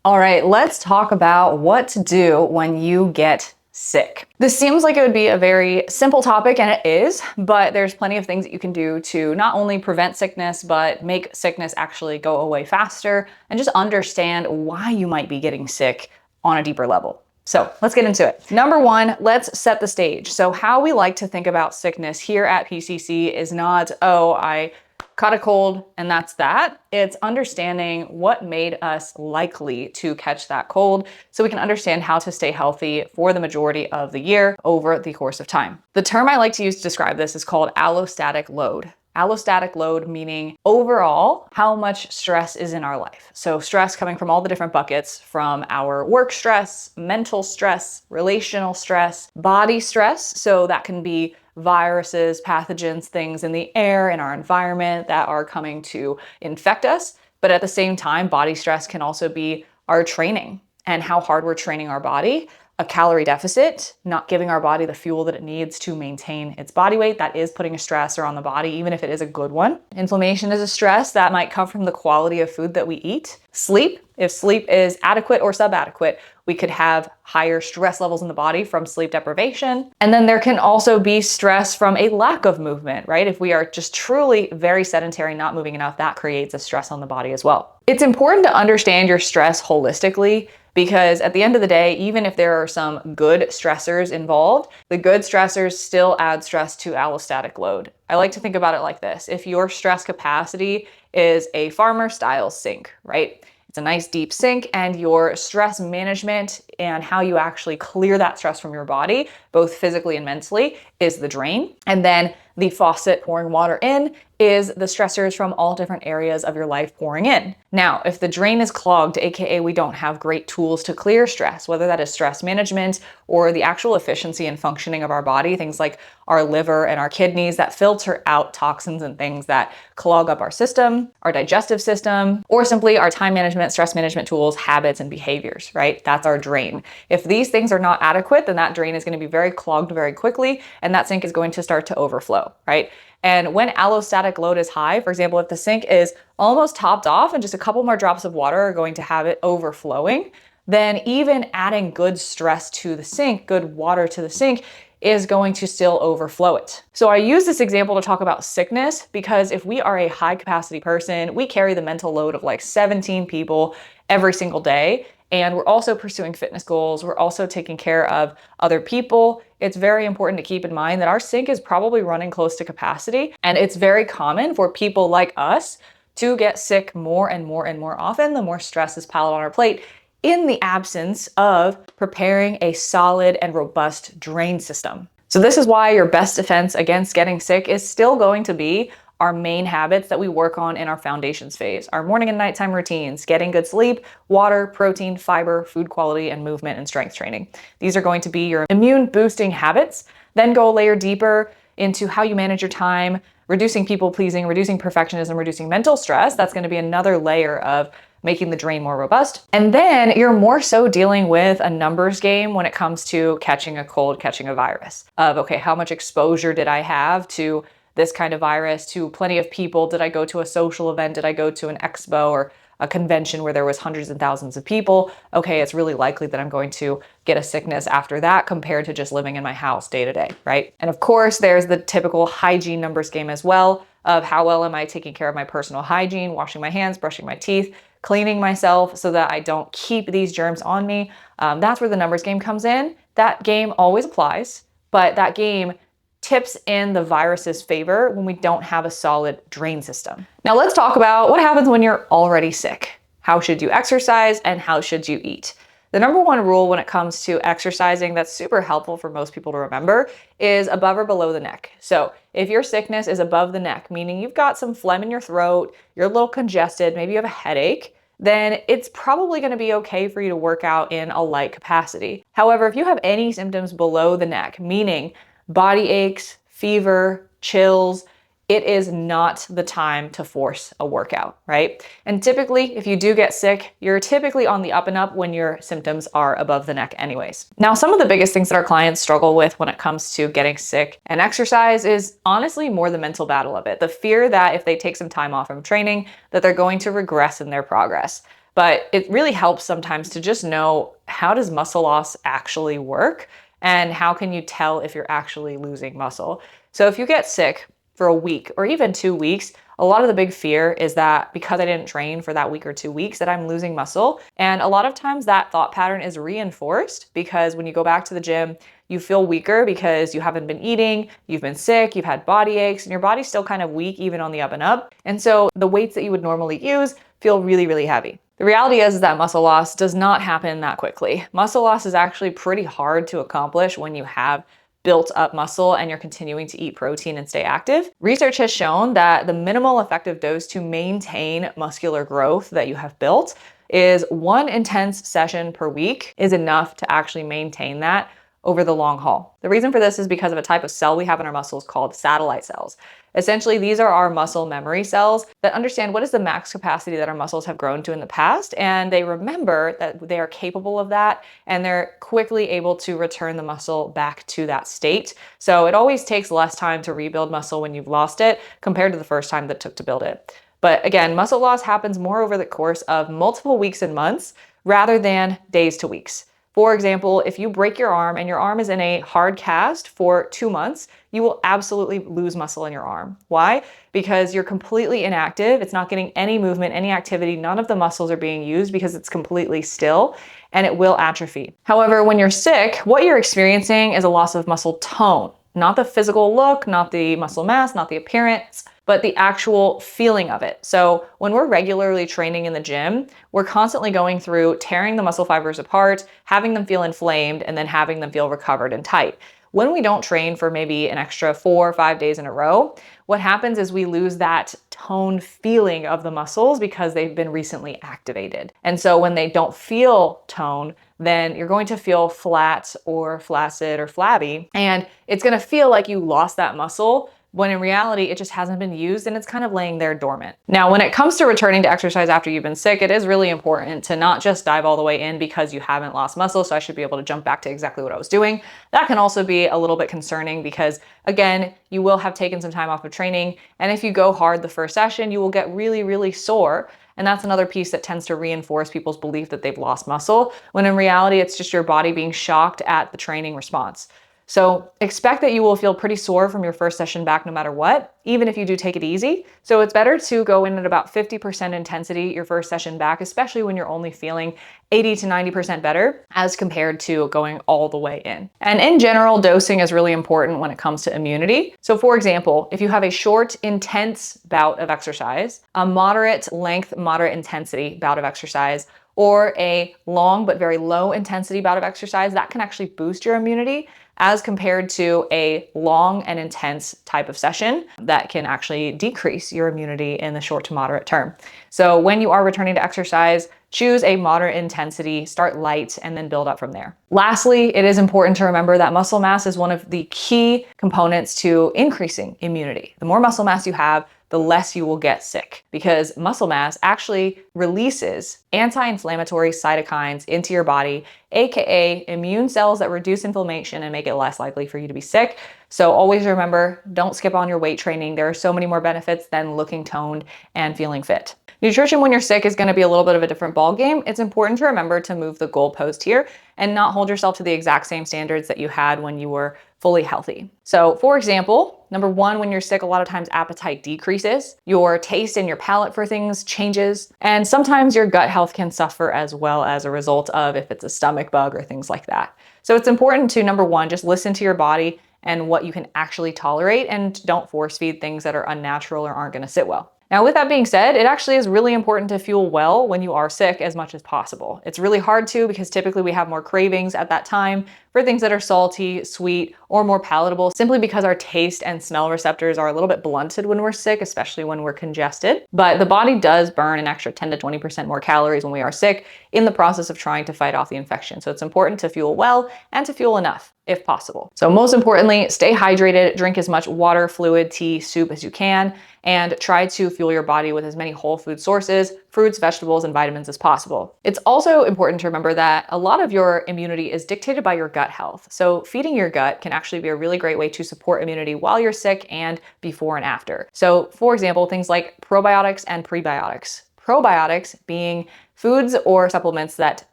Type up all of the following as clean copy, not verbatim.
All right, let's talk about what to do when you get sick. This seems like it would be a very simple topic, and it is, but there's plenty of things that you can do to not only prevent sickness, but make sickness actually go away faster and just understand why you might be getting sick on a deeper level. So let's get into it. Number one, let's set the stage. So how we like to think about sickness here at PCC is not, oh, I caught a cold and that's that. It's understanding what made us likely to catch that cold so we can understand how to stay healthy for the majority of the year over the course of time. The term I like to use to describe this is called allostatic load. Allostatic load meaning overall how much stress is in our life. So stress coming from all the different buckets, from our work stress, mental stress, relational stress, body stress. So that can be viruses, pathogens, things in the air, in our environment that are coming to infect us. But at the same time, body stress can also be our training and how hard we're training our body. A calorie deficit, not giving our body the fuel that it needs to maintain its body weight. That is putting a stressor on the body, even if it is a good one. Inflammation is a stress that might come from the quality of food that we eat. Sleep, if sleep is adequate or subadequate, we could have higher stress levels in the body from sleep deprivation. And then there can also be stress from a lack of movement, right? If we are just truly very sedentary, not moving enough, that creates a stress on the body as well. It's important to understand your stress holistically, because at the end of the day, even if there are some good stressors involved, the good stressors still add stress to allostatic load. I like to think about it like this. If your stress capacity is a farmer style sink, right? It's a nice deep sink, and your stress management and how you actually clear that stress from your body, both physically and mentally, is the drain. And then the faucet pouring water in is the stressors from all different areas of your life pouring in. Now, if the drain is clogged, AKA we don't have great tools to clear stress, whether that is stress management or the actual efficiency and functioning of our body, things like our liver and our kidneys that filter out toxins and things that clog up our system, our digestive system, or simply our time management, stress management tools, habits, and behaviors, right? That's our drain. If these things are not adequate, then that drain is going to be very clogged very quickly, and that sink is going to start to overflow, right? And when allostatic load is high, for example, if the sink is almost topped off and just a couple more drops of water are going to have it overflowing, then even adding good stress to the sink, good water to the sink, is going to still overflow it. So I use this example to talk about sickness because if we are a high capacity person, we carry the mental load of like 17 people every single day. And we're also pursuing fitness goals. We're also taking care of other people. It's very important to keep in mind that our sink is probably running close to capacity. And it's very common for people like us to get sick more and more and more often the more stress is piled on our plate, in the absence of preparing a solid and robust drain system. So this is why your best defense against getting sick is still going to be our main habits that we work on in our foundations phase, our morning and nighttime routines, getting good sleep, water, protein, fiber, food quality, and movement and strength training. These are going to be your immune boosting habits. Then go a layer deeper into how you manage your time, reducing people pleasing, reducing perfectionism, reducing mental stress. That's going to be another layer of making the drain more robust. And then you're more so dealing with a numbers game when it comes to catching a cold, catching a virus. Of, okay, how much exposure did I have to this kind of virus, to plenty of people? Did I go to a social event? Did I go to an expo or a convention where there was hundreds and thousands of people? Okay, it's really likely that I'm going to get a sickness after that compared to just living in my house day to day, right? And of course, there's the typical hygiene numbers game as well, of how well am I taking care of my personal hygiene, washing my hands, brushing my teeth, cleaning myself so that I don't keep these germs on me. That's where the numbers game comes in. That game always applies, but that game tips in the virus's favor when we don't have a solid drain system. Now let's talk about what happens when you're already sick. How should you exercise and how should you eat? The number one rule when it comes to exercising that's super helpful for most people to remember is above or below the neck. So if your sickness is above the neck, meaning you've got some phlegm in your throat, you're a little congested, maybe you have a headache, then it's probably going to be okay for you to work out in a light capacity. However, if you have any symptoms below the neck, meaning body aches, fever, chills, it is not the time to force a workout, right? And typically, if you do get sick, you're typically on the up and up when your symptoms are above the neck anyways. Now, some of the biggest things that our clients struggle with when it comes to getting sick and exercise is honestly more the mental battle of it. The fear that if they take some time off from training, that they're going to regress in their progress. but it really helps sometimes to just know, how does muscle loss actually work? And how can you tell if you're actually losing muscle? So if you get sick for a week or even 2 weeks, a lot of the big fear is that because I didn't train for that week or 2 weeks that I'm losing muscle. And a lot of times that thought pattern is reinforced because when you go back to the gym, you feel weaker because you haven't been eating, you've been sick, you've had body aches, and your body's still kind of weak even on the up and up. And so the weights that you would normally use feel really, really heavy. The reality is that muscle loss does not happen that quickly. Muscle loss is actually pretty hard to accomplish when you have built up muscle and you're continuing to eat protein and stay active. Research has shown that the minimal effective dose to maintain muscular growth that you have built is 1 intense session per week is enough to actually maintain that over the long haul. The reason for this is because of a type of cell we have in our muscles called satellite cells. Essentially, these are our muscle memory cells that understand what is the max capacity that our muscles have grown to in the past, and they remember that they are capable of that, and they're quickly able to return the muscle back to that state. So it always takes less time to rebuild muscle when you've lost it compared to the first time that it took to build it. But again, muscle loss happens more over the course of multiple weeks and months rather than days to weeks. For example, if you break your arm and your arm is in a hard cast for 2 months, you will absolutely lose muscle in your arm. Why? Because you're completely inactive. It's not getting any movement, any activity. None of the muscles are being used because it's completely still, and it will atrophy. However, when you're sick, what you're experiencing is a loss of muscle tone, not the physical look, not the muscle mass, not the appearance, but the actual feeling of it. So when we're regularly training in the gym, we're constantly going through tearing the muscle fibers apart, having them feel inflamed, and then having them feel recovered and tight. When we don't train for maybe an extra 4 or 5 days in a row, what happens is we lose that tone feeling of the muscles because they've been recently activated. And so when they don't feel tone, then you're going to feel flat or flaccid or flabby, and it's going to feel like you lost that muscle, when in reality, it just hasn't been used and it's kind of laying there dormant. Now, when it comes to returning to exercise after you've been sick, it is really important to not just dive all the way in because you haven't lost muscle. So I should be able to jump back to exactly what I was doing. That can also be a little bit concerning because, again, you will have taken some time off of training. And if you go hard the first session, you will get really, really sore. And that's another piece that tends to reinforce people's belief that they've lost muscle, when in reality, it's just your body being shocked at the training response. So expect that you will feel pretty sore from your first session back no matter what, even if you do take it easy. So it's better to go in at about 50% intensity your first session back, especially when you're only feeling 80 to 90% better as compared to going all the way in. And in general, dosing is really important when it comes to immunity. So for example, if you have a short, intense bout of exercise, a moderate length, moderate intensity bout of exercise, or a long but very low intensity bout of exercise, that can actually boost your immunity as compared to a long and intense type of session that can actually decrease your immunity in the short to moderate term. So when you are returning to exercise, choose a moderate intensity, start light, and then build up from there. Lastly, it is important to remember that muscle mass is one of the key components to increasing immunity. The more muscle mass you have, the less you will get sick, because muscle mass actually releases anti-inflammatory cytokines into your body, aka immune cells that reduce inflammation and make it less likely for you to be sick. So always remember, don't skip on your weight training. There are so many more benefits than looking toned and feeling fit. Nutrition when you're sick is going to be a little bit of a different ball game. It's important to remember to move the goalpost here and not hold yourself to the exact same standards that you had when you were fully healthy. So for example, number one, when you're sick, a lot of times appetite decreases, your taste and your palate for things changes, and sometimes your gut health can suffer as well as a result of if it's a stomach bug or things like that. So it's important to, number one, just listen to your body and what you can actually tolerate, and don't force feed things that are unnatural or aren't going to sit well. Now, with that being said, it actually is really important to fuel well when you are sick as much as possible. It's really hard to, because typically we have more cravings at that time for things that are salty, sweet, or more palatable, simply because our taste and smell receptors are a little bit blunted when we're sick, especially when we're congested. But the body does burn an extra 10 to 20% more calories when we are sick in the process of trying to fight off the infection. So it's important to fuel well and to fuel enough, if possible. So most importantly, stay hydrated, drink as much water, fluid, tea, soup as you can, and try to fuel your body with as many whole food sources, fruits, vegetables, and vitamins as possible. It's also important to remember that a lot of your immunity is dictated by your gut health. So feeding your gut can actually be a really great way to support immunity while you're sick and before and after. So for example, things like probiotics and prebiotics. Probiotics being foods or supplements that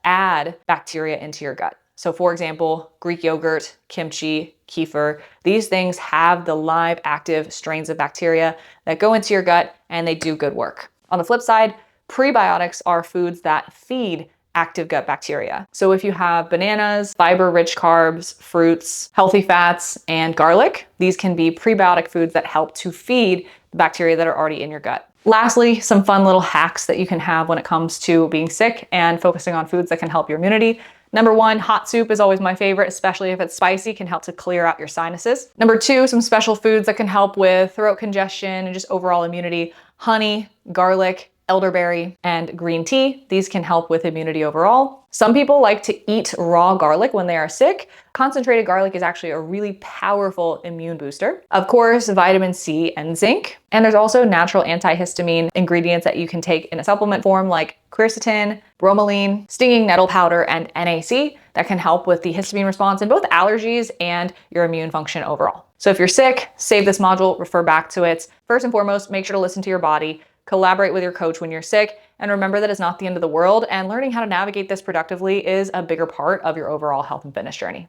add bacteria into your gut. So for example, Greek yogurt, kimchi, kefir, these things have the live active strains of bacteria that go into your gut and they do good work. On the flip side, prebiotics are foods that feed active gut bacteria. So if you have bananas, fiber-rich carbs, fruits, healthy fats, and garlic, these can be prebiotic foods that help to feed the bacteria that are already in your gut. Lastly, some fun little hacks that you can have when it comes to being sick and focusing on foods that can help your immunity. Number one, hot soup is always my favorite, especially if it's spicy, can help to clear out your sinuses. Number two, some special foods that can help with throat congestion and just overall immunity. Honey, garlic, elderberry, and green tea. These can help with immunity overall. Some people like to eat raw garlic when they are sick. Concentrated garlic is actually a really powerful immune booster. Of course, vitamin C and zinc. And there's also natural antihistamine ingredients that you can take in a supplement form like quercetin, bromelain, stinging nettle powder, and NAC that can help with the histamine response in both allergies and your immune function overall. So if you're sick, save this module, refer back to it. First and foremost, make sure to listen to your body. Collaborate with your coach when you're sick, and remember that it's not the end of the world, and learning how to navigate this productively is a bigger part of your overall health and fitness journey.